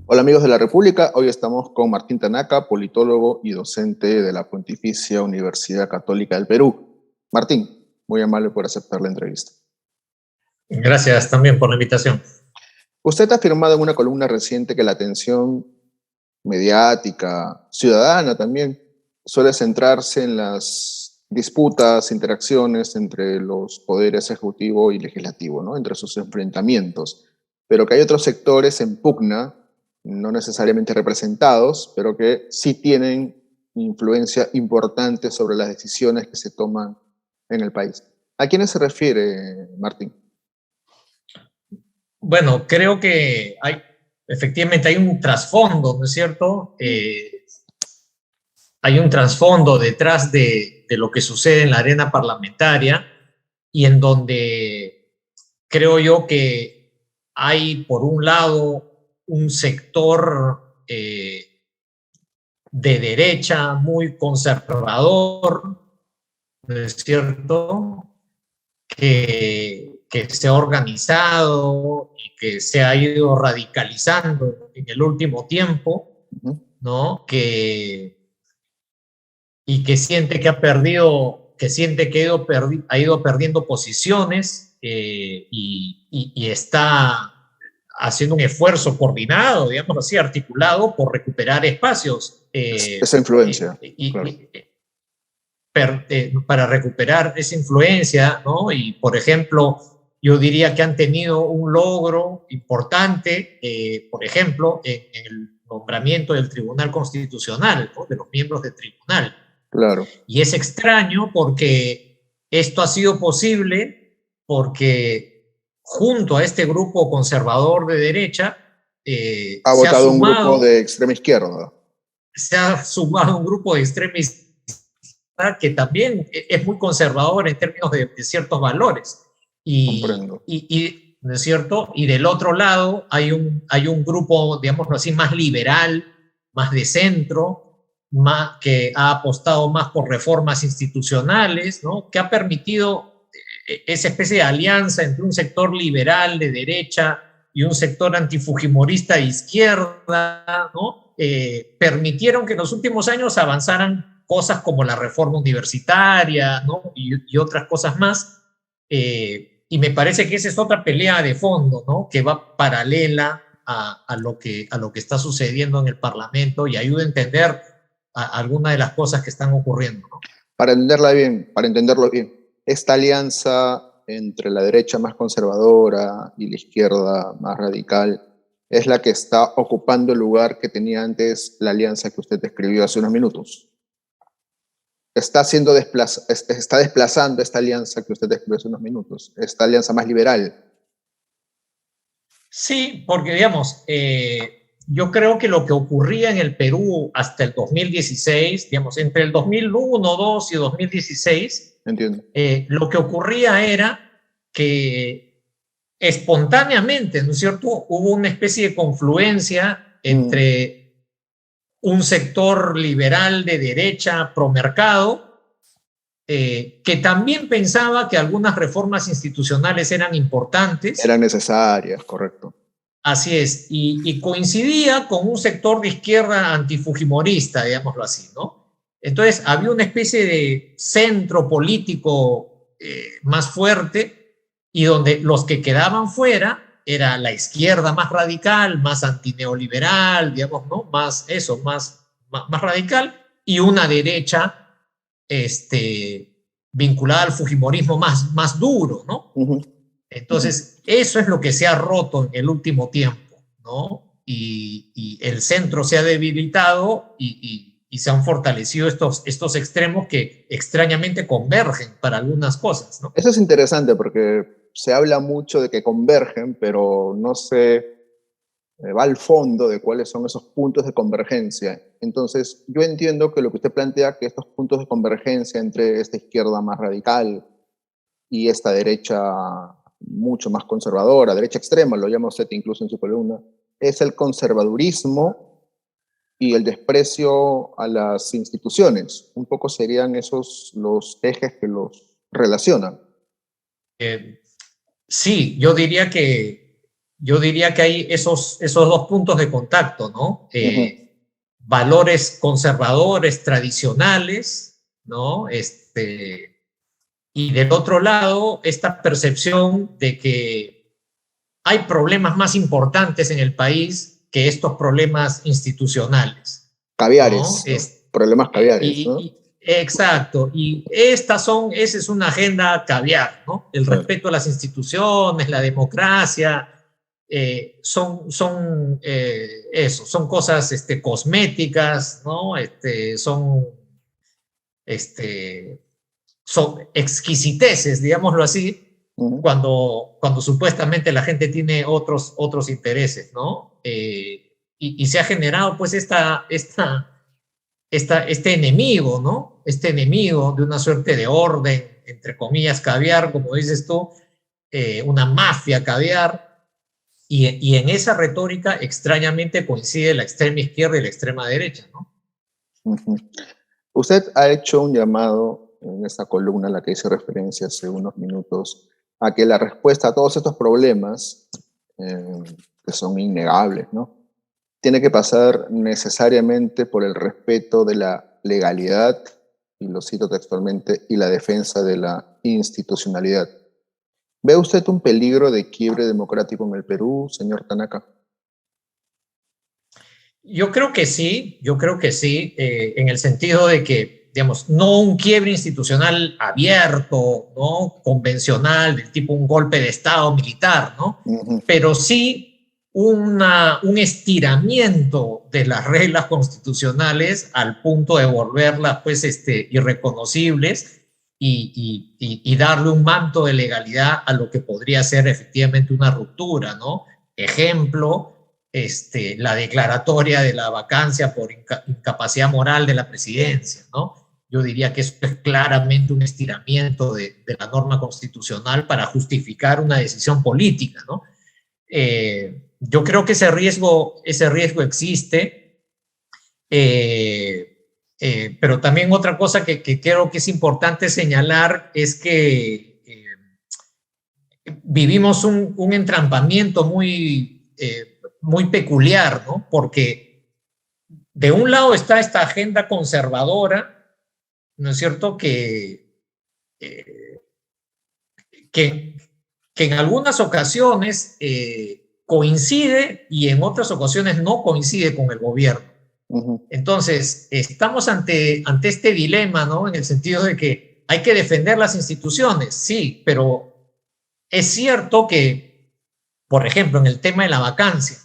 Hola amigos de la República, hoy estamos con Martín Tanaka, politólogo y docente de la Pontificia Universidad Católica del Perú. Martín, muy amable por aceptar la entrevista. Gracias también por la invitación. Usted ha afirmado en una columna reciente que la atención mediática, ciudadana también, suele centrarse en las disputas, interacciones entre los poderes ejecutivo y legislativo, ¿no? Entre sus enfrentamientos, pero que hay otros sectores en pugna, no necesariamente representados, pero que sí tienen influencia importante sobre las decisiones que se toman en el país. ¿A quiénes se refiere, Martín? Bueno, creo que efectivamente hay un trasfondo, ¿no es cierto? Hay un trasfondo detrás de lo que sucede en la arena parlamentaria y en donde creo yo que hay, por un lado, un sector de derecha muy conservador, ¿no es cierto?, que se ha organizado y que se ha ido radicalizando en el último tiempo, ¿no? Y que siente que ha perdido, que siente que ha ido perdiendo posiciones y está haciendo un esfuerzo coordinado, digamos así, articulado por recuperar espacios. Esa influencia, claro. Para recuperar esa influencia, ¿no? Y, por ejemplo, yo diría que han tenido un logro importante, por ejemplo, en el nombramiento del Tribunal Constitucional, ¿no? De los miembros del tribunal. Claro. Y es extraño porque esto ha sido posible porque junto a este grupo conservador de derecha ha votado un grupo de extrema izquierda. Se ha sumado un grupo de extrema izquierda que también es muy conservador en términos de ciertos valores. Comprendo. ¿No es cierto? Y del otro lado hay un grupo, digámoslo así, más liberal, más de centro, que ha apostado más por reformas institucionales, ¿no? Que ha permitido esa especie de alianza entre un sector liberal de derecha y un sector antifujimorista de izquierda, ¿no? Permitieron que en los últimos años avanzaran cosas como la reforma universitaria, ¿no? y otras cosas más. Y me parece que esa es otra pelea de fondo, ¿no? Que va paralela a lo que está sucediendo en el Parlamento y ayuda a entender algunas de las cosas que están ocurriendo, ¿no? Para entenderlo bien, esta alianza entre la derecha más conservadora y la izquierda más radical es la que está ocupando el lugar que tenía antes la alianza que usted describió hace unos minutos. Está desplazando esta alianza que usted describió hace unos minutos, esta alianza más liberal. Sí, porque digamos, yo creo que lo que ocurría en el Perú hasta el 2016, digamos, entre el 2001, 2 y 2016, entiendo, lo que ocurría era que espontáneamente, ¿no es cierto?, hubo una especie de confluencia entre un sector liberal de derecha promercado que también pensaba que algunas reformas institucionales eran importantes. Eran necesarias, correcto. Así es, y coincidía con un sector de izquierda antifujimorista, digámoslo así, ¿no? Entonces había una especie de centro político más fuerte y donde los que quedaban fuera era la izquierda más radical, más antineoliberal, digamos, ¿no? Más radical, y una derecha vinculada al fujimorismo más duro, ¿no? Entonces, eso es lo que se ha roto en el último tiempo, ¿no? Y el centro se ha debilitado y se han fortalecido estos extremos que extrañamente convergen para algunas cosas, ¿no? Eso es interesante porque se habla mucho de que convergen, pero no se va al fondo de cuáles son esos puntos de convergencia. Entonces, yo entiendo que lo que usted plantea, que estos puntos de convergencia entre esta izquierda más radical y esta derecha mucho más conservadora, derecha extrema, lo llama usted incluso en su columna, es el conservadurismo y el desprecio a las instituciones. Un poco serían esos los ejes que los relacionan. Sí, yo diría que yo diría que hay esos dos puntos de contacto, ¿no? Valores conservadores, tradicionales, ¿no? Y del otro lado, esta percepción de que hay problemas más importantes en el país que estos problemas institucionales, ¿no? Caviares, ¿no? Problemas caviares, ¿no? Exacto, y esa es una agenda caviar, ¿no? El respeto a las instituciones, la democracia, son cosas cosméticas, ¿no? Son exquisiteces, digámoslo así, cuando supuestamente la gente tiene otros intereses, ¿no? Y se ha generado pues este enemigo, ¿no? Este enemigo de una suerte de orden, entre comillas, caviar, como dices tú, una mafia caviar, y en esa retórica extrañamente coincide la extrema izquierda y la extrema derecha, ¿no? Usted ha hecho un llamado en esta columna a la que hice referencia hace unos minutos a que la respuesta a todos estos problemas, que son innegables, ¿no?, tiene que pasar necesariamente por el respeto de la legalidad, y lo cito textualmente, y la defensa de la institucionalidad. ¿Ve usted un peligro de quiebre democrático en el Perú, señor Tanaka? Yo creo que sí, en el sentido de que, digamos, no un quiebre institucional abierto, ¿no?, convencional, del tipo un golpe de Estado militar, ¿no? Pero sí un estiramiento de las reglas constitucionales al punto de volverlas, pues, irreconocibles y darle un manto de legalidad a lo que podría ser efectivamente una ruptura, ¿no? Ejemplo, la declaratoria de la vacancia por incapacidad moral de la presidencia, ¿no? Yo diría que eso es claramente un estiramiento de la norma constitucional para justificar una decisión política, ¿no? Yo creo que ese riesgo existe, pero también otra cosa que creo que es importante señalar es que vivimos un entrampamiento muy peculiar, ¿no? Porque de un lado está esta agenda conservadora, ¿no es cierto?, que en algunas ocasiones coincide y en otras ocasiones no coincide con el gobierno. Entonces, estamos ante este dilema, ¿no?, en el sentido de que hay que defender las instituciones, sí, pero es cierto que, por ejemplo, en el tema de la vacancia,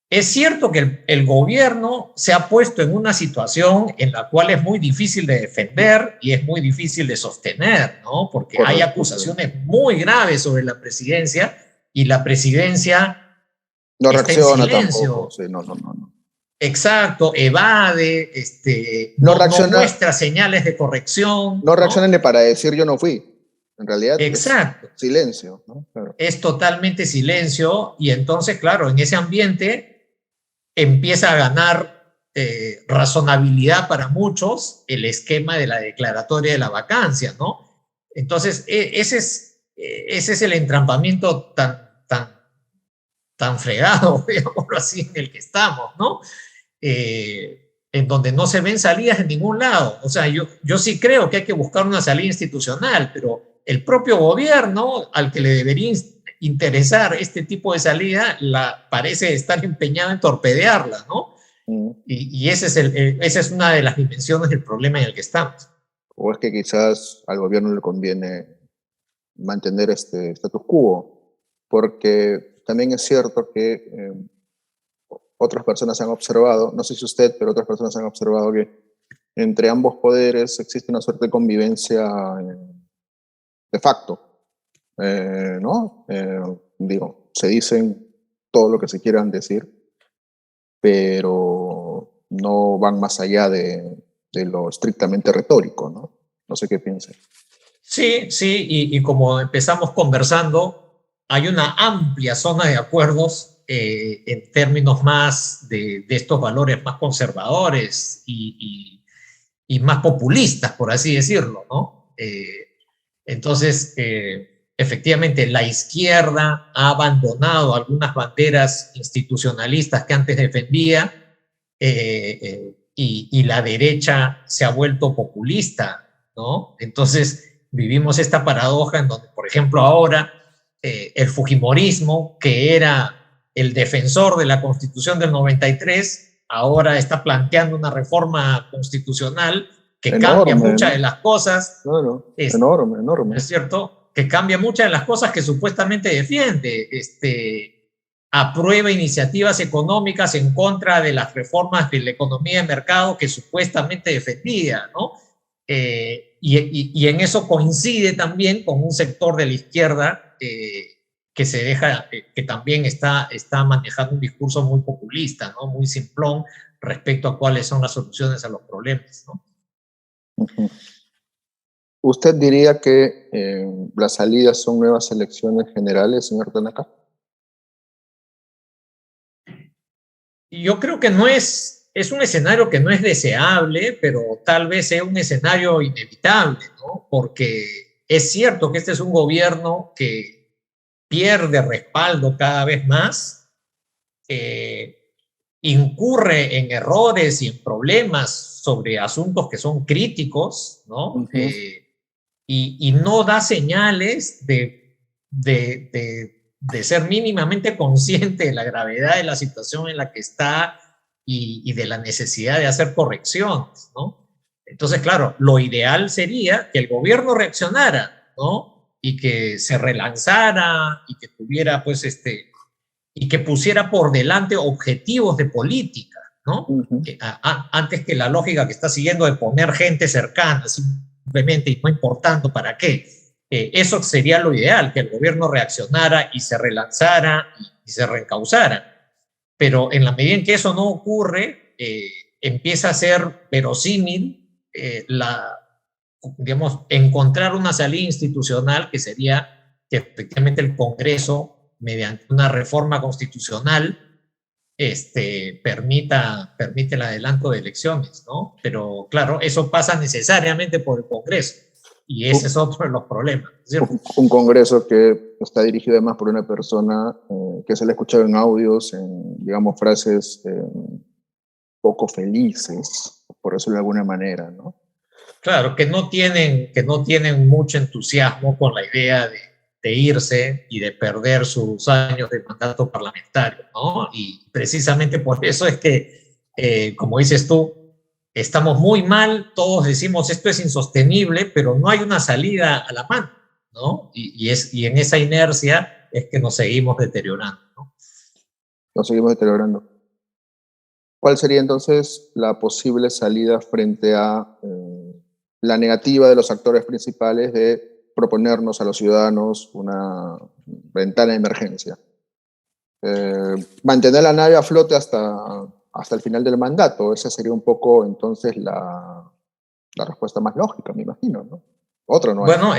es cierto que el gobierno se ha puesto en una situación en la cual es muy difícil de defender y es muy difícil de sostener, ¿no? Porque hay acusaciones muy graves sobre la presidencia y la presidencia no está reacciona en silencio. Tampoco. Sí, no. Exacto, evade, no muestra señales de corrección. No reacciona ni para decir yo no fui. En realidad exacto, es silencio, ¿no? Claro. Es totalmente silencio, y entonces, claro, en ese ambiente empieza a ganar razonabilidad para muchos el esquema de la declaratoria de la vacancia, ¿no? Entonces, ese es el entrampamiento tan fregado, digámoslo así, en el que estamos, ¿no? En donde no se ven salidas en ningún lado. O sea, yo sí creo que hay que buscar una salida institucional, pero el propio gobierno, al que le debería interesar este tipo de salida, parece estar empeñado en torpedearla, ¿no? Y esa es una de las dimensiones del problema en el que estamos. O es que quizás al gobierno le conviene mantener este status quo, porque también es cierto que otras personas han observado, no sé si usted, pero otras personas han observado que entre ambos poderes existe una suerte de convivencia de facto. ¿No? Digo, se dicen todo lo que se quieran decir, pero no van más allá de lo estrictamente retórico, ¿no? No sé qué piensa. Sí, y como empezamos conversando, hay una amplia zona de acuerdos en términos más de estos valores más conservadores y más populistas, por así decirlo, ¿no? Entonces, efectivamente la izquierda ha abandonado algunas banderas institucionalistas que antes defendía, y la derecha se ha vuelto populista, ¿no? Entonces vivimos esta paradoja en donde, por ejemplo, ahora el fujimorismo, que era el defensor de la Constitución del 93, ahora está planteando una reforma constitucional que Enorme, cambia muchas ¿no? de las cosas, No, enorme, enorme. ¿es cierto? Que cambia muchas de las cosas que supuestamente defiende. Aprueba iniciativas económicas en contra de las reformas de la economía de mercado que supuestamente defendía, ¿no? Y en eso coincide también con un sector de la izquierda que se deja, que también está manejando un discurso muy populista, ¿no? Muy simplón respecto a cuáles son las soluciones a los problemas, ¿no? Uh-huh. ¿Usted diría que las salidas son nuevas elecciones generales, señor Tanaka? Yo creo que no es un escenario que no es deseable, pero tal vez sea un escenario inevitable, ¿no? Porque es cierto que este es un gobierno que pierde respaldo cada vez más, incurre en errores y en problemas sobre asuntos que son críticos, ¿no? Uh-huh. Y no da señales de ser mínimamente consciente de la gravedad de la situación en la que está y de la necesidad de hacer correcciones, ¿no? Entonces, claro, lo ideal sería que el gobierno reaccionara, ¿no? Y que se relanzara y que tuviera, pues, y que pusiera por delante objetivos de política, ¿no? Uh-huh. Antes que la lógica que está siguiendo de poner gente cercana, simplemente, y no importando para qué. Eso sería lo ideal, que el gobierno reaccionara y se relanzara y se reencauzara. Pero en la medida en que eso no ocurre, empieza a ser verosímil digamos, encontrar una salida institucional que sería que efectivamente el Congreso, mediante una reforma constitucional, permite el adelanto de elecciones, ¿no? Pero claro, eso pasa necesariamente por el Congreso. Y ese es otro de los problemas, ¿cierto? Un Congreso que está dirigido además por una persona que se le ha escuchado en audios, en, digamos, frases poco felices, por decirlo de alguna manera, ¿no? Claro, que no tienen mucho entusiasmo con la idea de irse y de perder sus años de mandato parlamentario, ¿no? Y precisamente por eso es que, como dices tú, estamos muy mal, todos decimos esto es insostenible, pero no hay una salida a la mano, ¿no? Y en esa inercia es que nos seguimos deteriorando, ¿no? Nos seguimos deteriorando. ¿Cuál sería entonces la posible salida frente a la negativa de los actores principales de proponernos a los ciudadanos una ventana de emergencia? Mantener la nave a flote hasta el final del mandato. Esa sería un poco entonces la respuesta más lógica, me imagino, ¿no? Otro no hay. Bueno,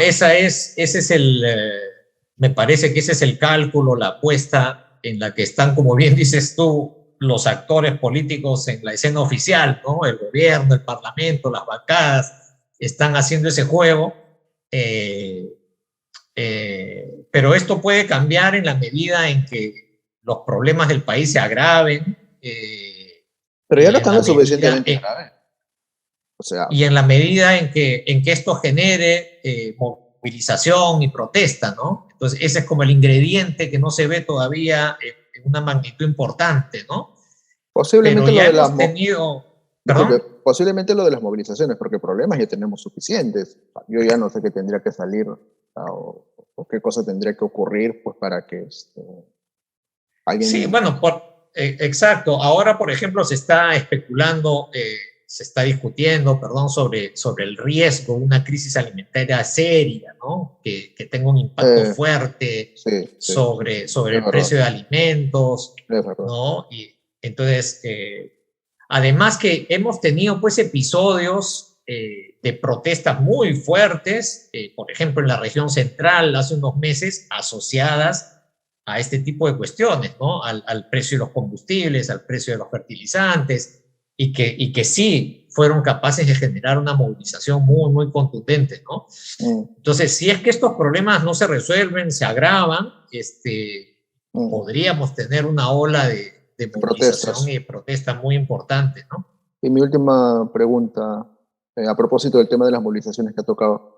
me parece que ese es el cálculo, la apuesta en la que están, como bien dices tú, los actores políticos en la escena oficial, ¿no? El gobierno, el parlamento, las bancadas, están haciendo ese juego. Pero esto puede cambiar en la medida en que los problemas del país se agraven. Pero ya no están suficientemente graves. O sea, y en la medida en que esto genere movilización y protesta, ¿no? Entonces, ese es como el ingrediente que no se ve todavía en una magnitud importante, ¿no? Posiblemente pero ya hemos tenido... Posiblemente lo de las movilizaciones, porque problemas ya tenemos suficientes. Yo ya no sé qué tendría que salir o qué cosa tendría que ocurrir pues, para que alguien... Sí, bueno, exacto. Ahora, por ejemplo, se está especulando... se está discutiendo, sobre el riesgo de una crisis alimentaria seria, ¿no? Que tenga un impacto fuerte sobre el precio de alimentos, ¿no? Y entonces, además que hemos tenido pues episodios de protestas muy fuertes, por ejemplo, en la región central hace unos meses, asociadas a este tipo de cuestiones, ¿no? Al precio de los combustibles, al precio de los fertilizantes. y que sí fueron capaces de generar una movilización muy, muy contundente, ¿no? Entonces, si es que estos problemas no se resuelven, se agravan, podríamos tener una ola de movilización y de protesta muy importante, ¿no? Y mi última pregunta, a propósito del tema de las movilizaciones que ha tocado.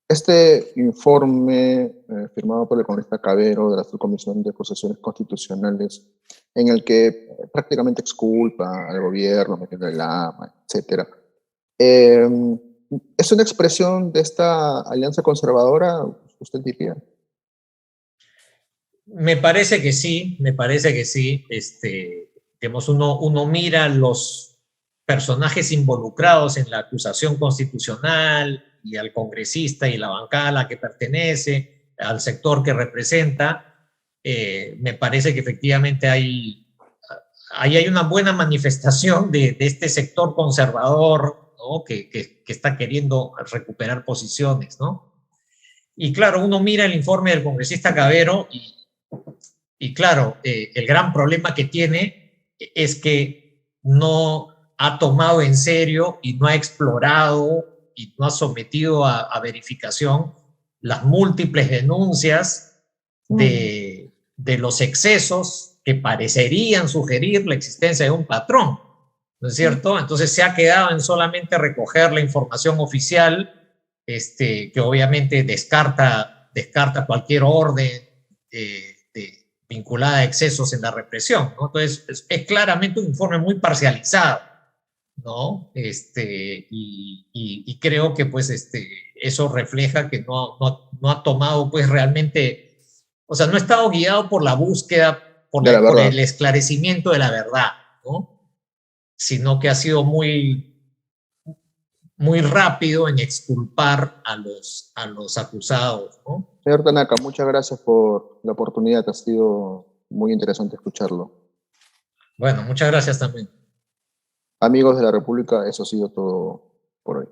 Este informe firmado por el congresista Cavero de la Subcomisión de Acusaciones Constitucionales, en el que prácticamente exculpa al gobierno, metiendo el AMA, etc. ¿Es una expresión de esta alianza conservadora, usted diría? Me parece que sí, me parece que sí. Digamos, uno mira los personajes involucrados en la acusación constitucional y al congresista y la bancada a la que pertenece, al sector que representa. Me parece que efectivamente hay una buena manifestación de este sector conservador, ¿no? que está queriendo recuperar posiciones, ¿no? Y claro, uno mira el informe del congresista Cavero y claro, el gran problema que tiene es que no ha tomado en serio y no ha explorado y no ha sometido a verificación las múltiples denuncias de los excesos que parecerían sugerir la existencia de un patrón, ¿no es cierto? Entonces se ha quedado en solamente recoger la información oficial, que obviamente descarta cualquier orden vinculada a excesos en la represión, ¿no? Entonces, es claramente un informe muy parcializado, ¿no? Y creo que, pues, eso refleja que no ha tomado, pues, realmente, o sea, no ha estado guiado por la búsqueda, por el esclarecimiento de la verdad, ¿no? Sino que ha sido muy rápido en exculpar a los acusados, ¿no? Señor Tanaka, muchas gracias por la oportunidad, ha sido muy interesante escucharlo. Bueno, muchas gracias también. Amigos de la República, eso ha sido todo por hoy.